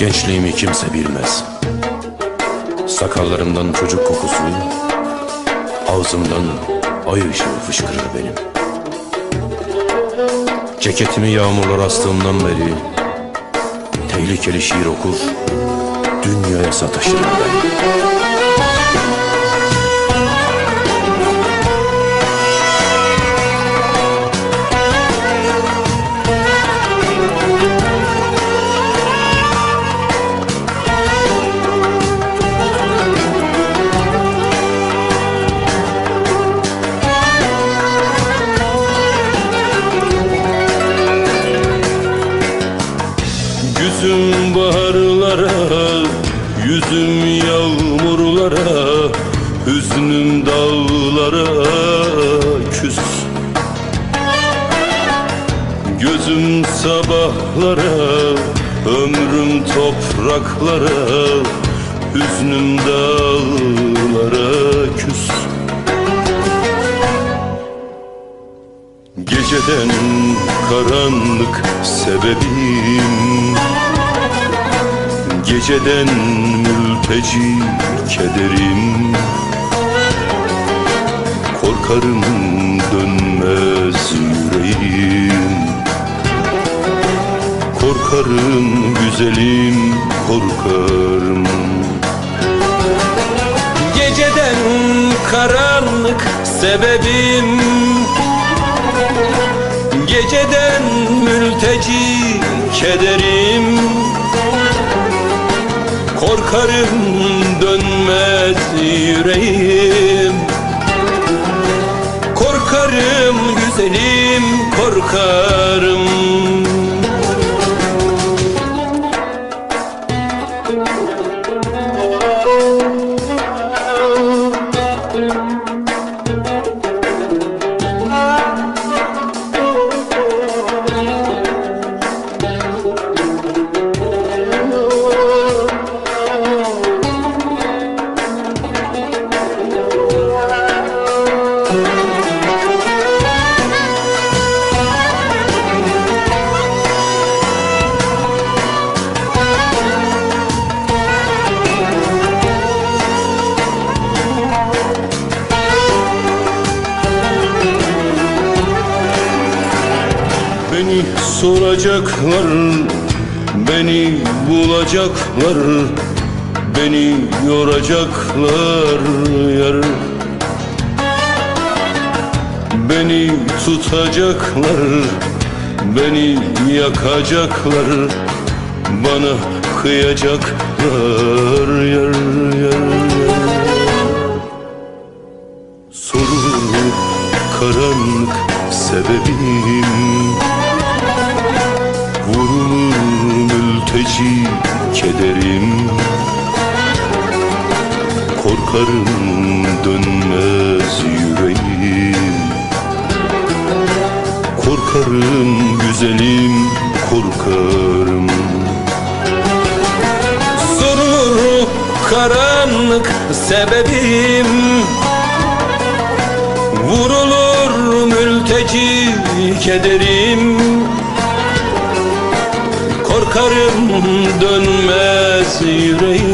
Gençliğimi kimse bilmez. Sakallarımdan çocuk kokusu, ağzımdan ay ışığı fışkırır benim. Ceketimi yağmurlar astığımdan beri tehlikeli şiir okur, dünyaya sataşırım ben. Yüzüm baharlara, yüzüm yağmurlara, hüznüm dağlara küs. Gözüm sabahlara, ömrüm topraklara, hüznüm dağlara küs. Geceden karanlık sebebim, geceden mülteci kederim. Korkarım dönmez yüreğim, korkarım güzelim, korkarım. Geceden karanlık sebebim, geceden mülteci kederim. Korkarım dönmez yüreğim, korkarım güzelim, korkarım. Beni soracaklar, beni bulacaklar, beni yoracaklar yar. Beni tutacaklar, beni yakacaklar, bana kıyacaklar yar yar yar. Sorulur karanlık sebebim, vurulur mülteci kederim. Korkarım dönmez yüreğim, korkarım güzelim, korkarım. Sorulur karanlık sebebim, vurulur mülteci kederim. Korkarım dönmez yüreğim,